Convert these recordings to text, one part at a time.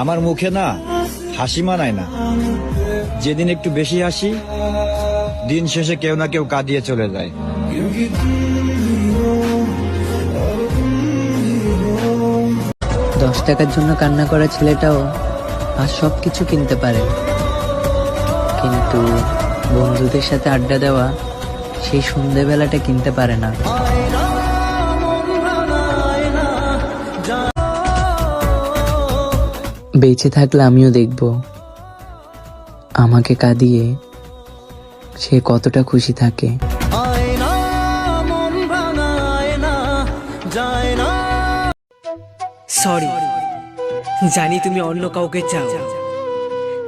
আমার মুখে না হাসি মানায় না। যেদিন একটু বেশি হাসি, দিন শেষে কেউ না কেউ কাঁদিয়ে চলে যায়। 10 টাকার জন্য কান্না করা ছেলেটাও আজ সবকিছু কিনতে পারে, কিন্তু বন্ধুদের সাথে আড্ডা দেওয়া সেই সন্ধ্যেবেলাটা কিনতে পারে না। বেঁচে থাকলে আমিও দেখব আমাকে কাঁদিয়ে সে কতটা খুশি থাকে। সরি, জানি তুমি অন্য কাউকে চাও,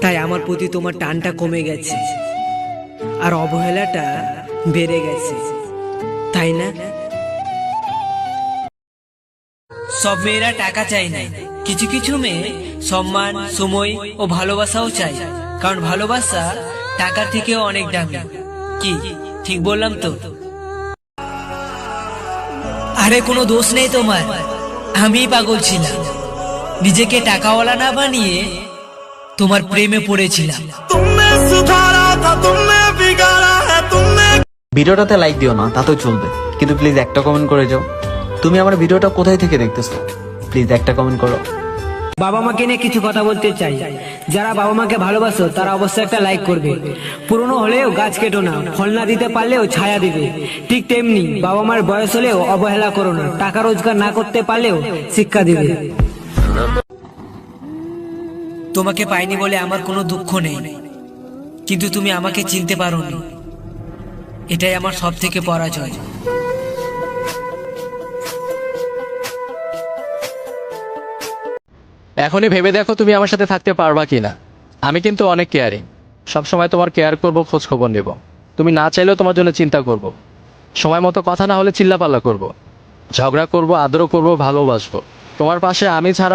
তাই আমার প্রতি তোমার টানটা কমে গেছে আর অবহেলাটা বেড়ে গেছে, তাই না? সব মেয়েরা টাকা চায় না, কিছু কিছু মেয়ে সম্মান, সময় ও ভালোবাসাও চায়, কারণ ভালোবাসা টাকার থেকেও অনেক দামি। কি ঠিক বললাম তো? আরে কোনো দোষ নেই তোমার, আমিই পাগল ছিলাম, নিজেকে টাকাওয়ালা না বানিয়ে তোমার প্রেমে পড়েছিলাম। ভিডিওটাতে লাইক দিও না, তা তো চলবে, কিন্তু প্লিজ একটা কমেন্ট করে যাও। তুমি আমার ভিডিওটা কোথায় থেকে দেখতেছো, প্লিজ একটা কমেন্ট করো। বাবা মাকে নিয়ে কিছু কথা বলতে চাই। যারা বাবা মাকে ভালোবাসো তারা অবশ্যই একটা লাইক করবে। পুরনো হলেও গাছ কেটো না, ফল না দিতে পারলেও ছায়া দিবে। ঠিক তেমনি বাবা মার বয়স হলেও অবহেলা করো না, টাকা রোজগার না করতে পারলেও শিক্ষা দিবে। তোমাকে পাইনি বলে আমার কোনো দুঃখ নেই, কিন্তু তুমি আমাকে চিনতে পারোনি, এটাই আমার সব থেকে পরাজয়। এখনই ভেবে দেখো তুমি আমার সাথে থাকতে পারবা কিনা। আমি কিন্তু অনেক কেয়ারিং, সবসময় তোমার কেয়ার করব, খোঁজ খবর নেব। তুমি না চাইলেও তোমার জন্য চিন্তা করব, সময় মতো কথা না হলে চিল্লাপাল্লা করব, ঝগড়া করব, আদরও করব, ভালোবাসবো। তোমার পাশে আমি ছাড়া